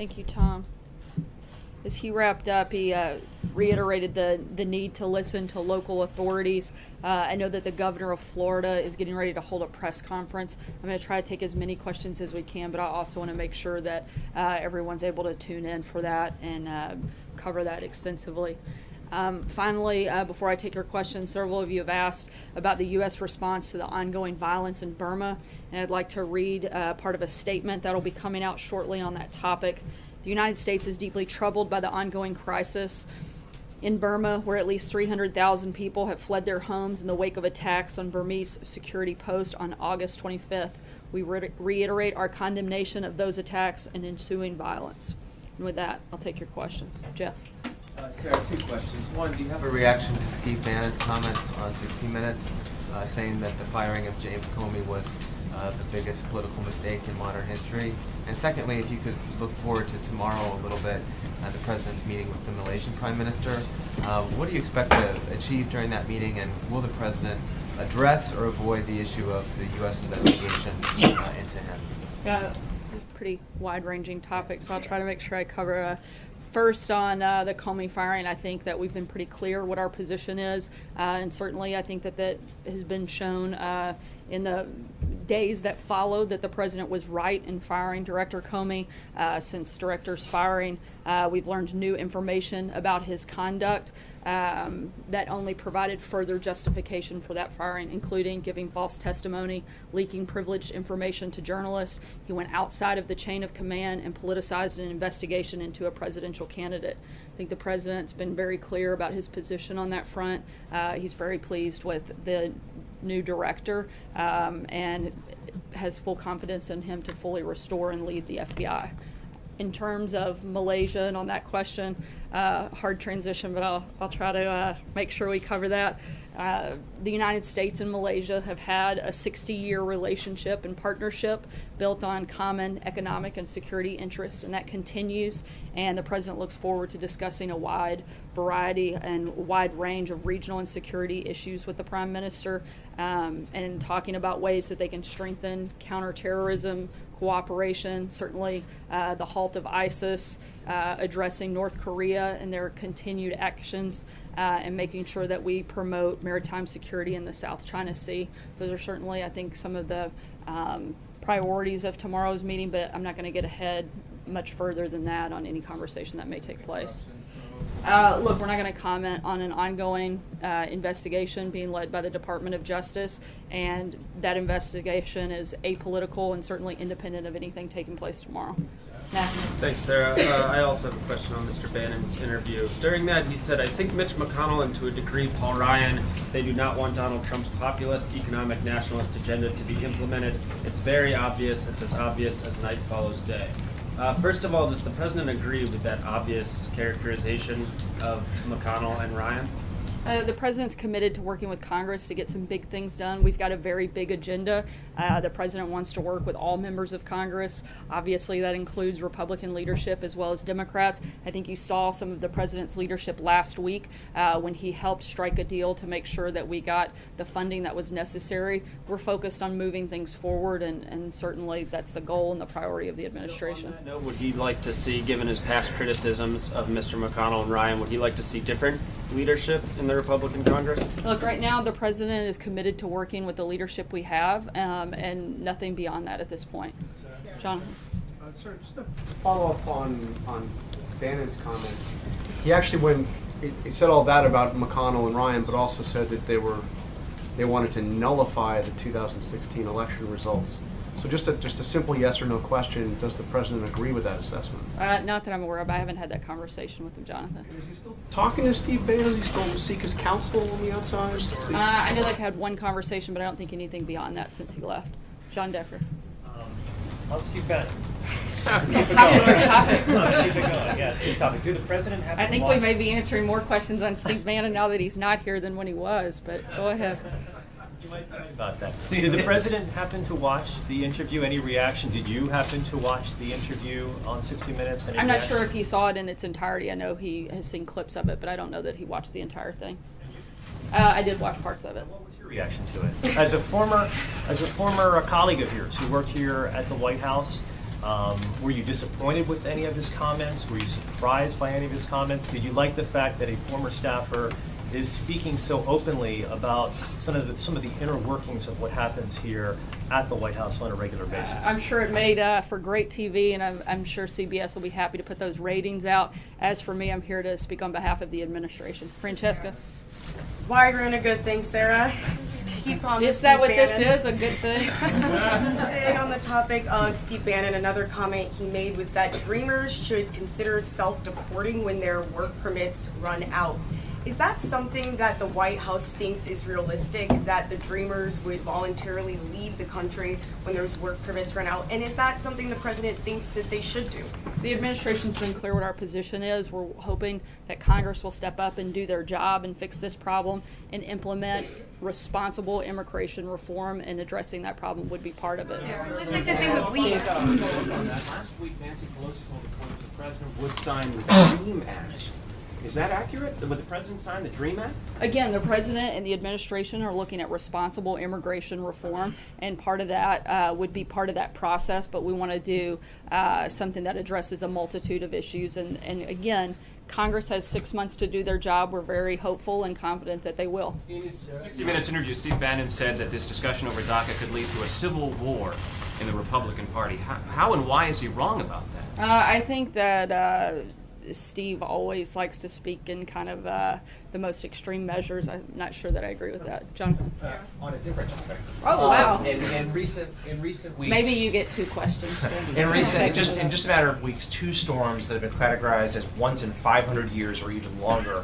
Thank you, Tom. As he wrapped up, he reiterated the need to listen to local authorities. I know that the governor of Florida is getting ready to hold a press conference. I'm going to try to take as many questions as we can, but I also want to make sure that everyone's able to tune in for that and cover that extensively. Finally, before I take your questions, several of you have asked about the U.S. response to the ongoing violence in Burma, and I'd like to read part of a statement that will be coming out shortly on that topic. The United States is deeply troubled by the ongoing crisis in Burma, where at least 300,000 people have fled their homes in the wake of attacks on Burmese security posts on August 25th. We reiterate our condemnation of those attacks and ensuing violence. And with that, I'll take your questions. Jeff. Sarah, two questions. One, do you have a reaction to Steve Bannon's comments on 60 Minutes, saying that the firing of James Comey was the biggest political mistake in modern history? And secondly, if you could look forward to tomorrow a little bit, the President's meeting with the Malaysian Prime Minister. What do you expect to achieve during that meeting, and will the President address or avoid the issue of the U.S. investigation into him? Yeah, pretty wide-ranging topic, so I'll try to make sure I cover first on the Comey firing. I think that we've been pretty clear what our position is, and certainly I think that that has been shown in the days that followed that the President was right in firing Director Comey. Since Director's firing, we've learned new information about his conduct that only provided further justification for that firing, including giving false testimony, leaking privileged information to journalists. He went outside of the chain of command and politicized an investigation into a presidential candidate. I think the President's been very clear about his position on that front. He's very pleased with the new director and has full confidence in him to fully restore and lead the FBI. In terms of Malaysia and on that question, hard transition, but I'll try to make sure we cover that. The United States and Malaysia have had a 60-year relationship and partnership built on common economic and security interests, and that continues, and the President looks forward to discussing a wide variety and wide range of regional and security issues with the Prime Minister, and talking about ways that they can strengthen counterterrorism cooperation, certainly the halt of ISIS, addressing North Korea and their continued actions, and making sure that we promote maritime security in the South China Sea. Those are certainly, I think, some of the priorities of tomorrow's meeting, but I'm not going to get ahead much further than that on any conversation that may take place. Look, we're not going to comment on an ongoing investigation being led by the Department of Justice, and that investigation is apolitical and certainly independent of anything taking place tomorrow. Matthew. Thanks, Sarah. I also have a question on Mr. Bannon's interview. During that, he said, I think Mitch McConnell and to a degree Paul Ryan, they do not want Donald Trump's populist, economic nationalist agenda to be implemented. It's very obvious. It's as obvious as night follows day. First of all, does the President agree with that obvious characterization of McConnell and Ryan? The President's committed to working with Congress to get some big things done. We've got a very big agenda. The President wants to work with all members of Congress. Obviously, that includes Republican leadership as well as Democrats. I think you saw some of the President's leadership last week when he helped strike a deal to make sure that we got the funding that was necessary. We're focused on moving things forward, and certainly that's the goal and the priority of the administration. So on that note, would he like to see, given his past criticisms of Mr. McConnell and Ryan, would he like to see different leadership in the Republican Congress? Look, right now the President is committed to working with the leadership we have, and nothing beyond that at this point. John? Sir, just to follow up on Bannon's comments, he actually, he said all that about McConnell and Ryan, but also said that they wanted to nullify the 2016 election results. So just a simple yes or no question, does the President agree with that assessment? Not that I'm aware of. I haven't had that conversation with him, Jonathan. Is he still talking to Steve Bannon? Does he still seek his counsel on the outside? I know they've had one conversation, but I don't think anything beyond that since he left. John Decker. On Steve Bannon. Keep it going. Keep it going. Yeah, it's a good topic. Do the President have I think we may be answering more questions on Steve Bannon now that he's not here than when he was, but go ahead. You might think about that. Did the President happen to watch the interview? Any reaction? Did you happen to watch the interview on 60 Minutes? I'm not sure if he saw it in its entirety. I know he has seen clips of it, but I don't know that he watched the entire thing. I did watch parts of it. What was your reaction to it? As a former colleague of yours who worked here at the White House, Were you disappointed with any of his comments? Were you surprised by any of his comments? Did you like the fact that a former staffer is speaking so openly about some of the inner workings of what happens here at the White House on a regular basis? I'm sure it made for great TV, and I'm sure CBS will be happy to put those ratings out. As for me, I'm here to speak on behalf of the administration. Francesca? Wide range of good things, Sarah. Let's keep on Is that what this is, a good thing? Staying on the topic of Steve Bannon, another comment he made was that Dreamers should consider self-deporting when their work permits run out. Is that something that the White House thinks is realistic, that the Dreamers would voluntarily leave the country when those work permits run out? And is that something the president thinks that they should do? The administration's been clear what our position is. We're hoping that Congress will step up and do their job and fix this problem and implement responsible immigration reform, and addressing that problem would be part of it. Realistic that they would leave. Last week, Nancy Pelosi told reporters the president would sign the DREAM Act. Is that accurate? Would the president sign the DREAM Act? Again, the president and the administration are looking at responsible immigration reform, and part of that would be part of that process, but we want to do something that addresses a multitude of issues. And again, Congress has 6 months to do their job. We're very hopeful and confident that they will. In his 60 Minutes interview, Steve Bannon said that this discussion over DACA could lead to a civil war in the Republican Party. How and why is he wrong about that? I think that Steve always likes to speak in kind of the most extreme measures. I'm not sure that I agree with that. Jonathan? On a different topic. Oh, wow. In recent weeks. Maybe you get 2 questions then. in just a matter of weeks, 2 storms that have been categorized as once in 500 years or even longer,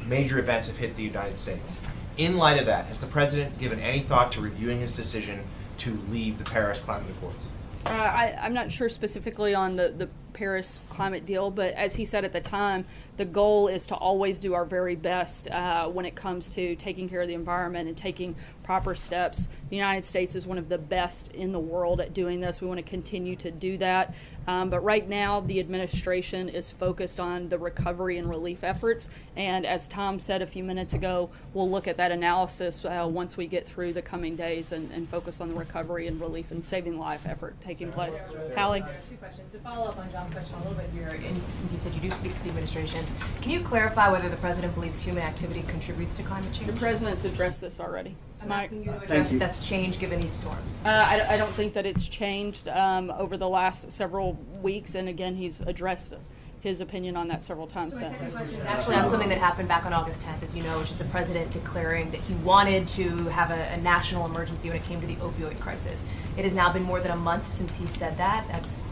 major events have hit the United States. In light of that, has the president given any thought to reviewing his decision to leave the Paris Climate Accords? I'm not sure specifically on the Paris climate deal, but as he said at the time, the goal is to always do our very best when it comes to taking care of the environment and taking proper steps. The United States is one of the best in the world at doing this. We want to continue to do that. But right now, the administration is focused on the recovery and relief efforts. And as Tom said a few minutes ago, we'll look at that analysis once we get through the coming days and focus on the recovery and relief and saving life effort taking place. Hallie? 2 questions. To follow up on John's question a little bit here, since you said you do speak for the administration, can you clarify whether the president believes human activity contributes to climate change? The president's addressed this already. I'm asking you to address if that's changed given these storms. I don't think that it's changed over the last several weeks, and again, he's addressed his opinion on that several times So my since. second question is actually on something that happened back on August 10th, as you know, which is the president declaring that he wanted to have a national emergency when it came to the opioid crisis. It has now been more than a month since he said that. That's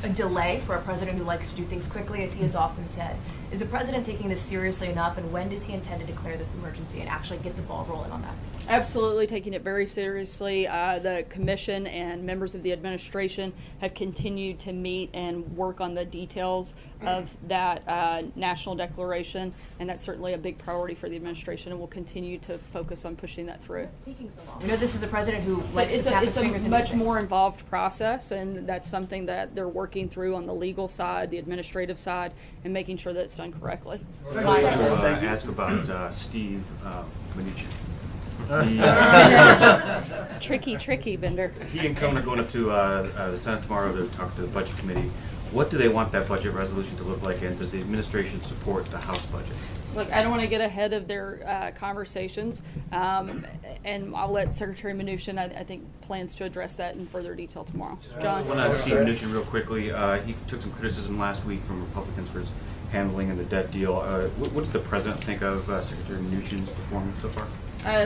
a delay for a president who likes to do things quickly, as he has often said. Is the president taking this seriously enough, and when does he intend to declare this emergency and actually get the ball rolling on that? Absolutely taking it very seriously. The commission and members of the administration have continued to meet and work on the details of that national declaration, and that's certainly a big priority for the administration, and we'll continue to focus on pushing that through. It's taking so long. We know this is a president who likes to snap his fingers It's a and do much things. more involved process, and that's something that they're working through on the legal side, the administrative side, and making sure that it's done correctly. Ask about Steve Mnuchin. Tricky, Bender. He and Cohen are going up to the Senate tomorrow to talk to the Budget Committee. What do they want that budget resolution to look like, and does the administration support the House budget? Look, I don't want to get ahead of their conversations, and I'll let Secretary Mnuchin, I think, plans to address that in further detail tomorrow. John? One on Steve Mnuchin real quickly. He took some criticism last week from Republicans for his handling in the debt deal. What does the president think of Secretary Mnuchin's performance so far?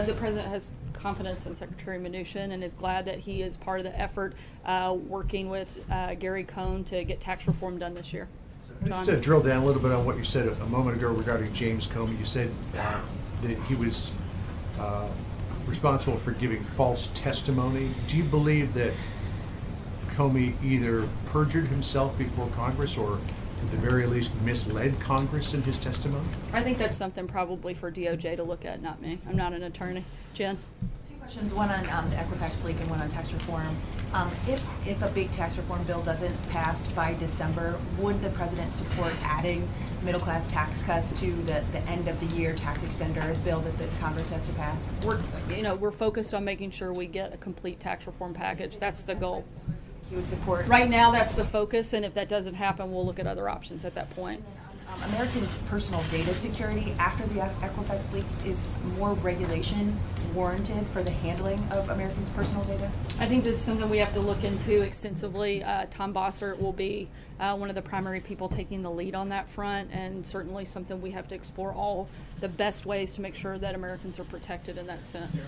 The president has confidence in Secretary Mnuchin and is glad that he is part of the effort working with Gary Cohn to get tax reform done this year. Just to drill down a little bit on what you said a moment ago regarding James Comey, you said that he was responsible for giving false testimony. Do you believe that Comey either perjured himself before Congress or at the very least misled Congress in his testimony? I think that's something probably for DOJ to look at, not me. I'm not an attorney. Jen? 2 questions, one on the Equifax leak and one on tax reform. If a big tax reform bill doesn't pass by December, would the president support adding middle-class tax cuts to the end of the year tax extender bill that the Congress has to pass? We're focused on making sure we get a complete tax reform package. That's the goal. you would support? Right now, that's the focus, and if that doesn't happen, we'll look at other options at that point. Americans' personal data security after the Equifax leak, is more regulation warranted for the handling of Americans' personal data? I think this is something we have to look into extensively. Tom Bossert will be one of the primary people taking the lead on that front, and certainly something we have to explore all the best ways to make sure that Americans are protected in that sense.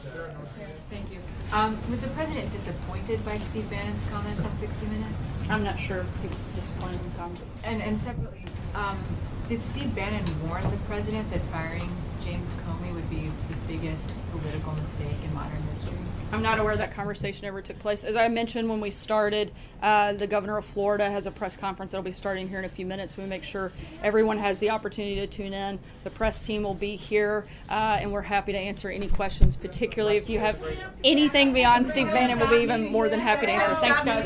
Thank you. Was the president disappointed by Steve Bannon's comments on 60 Minutes? I'm not sure if he was disappointed in comments. And separately, did Steve Bannon warn the president that firing James Comey would be the biggest political mistake in modern history? I'm not aware that conversation ever took place. As I mentioned when we started, the governor of Florida has a press conference that'll be starting here in a few minutes. We make sure everyone has the opportunity to tune in. The press team will be here, and we're happy to answer any questions, particularly if you have anything beyond Steve Bannon. We'll be even more than happy to answer. Thanks, guys.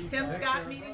Tim Scott meeting.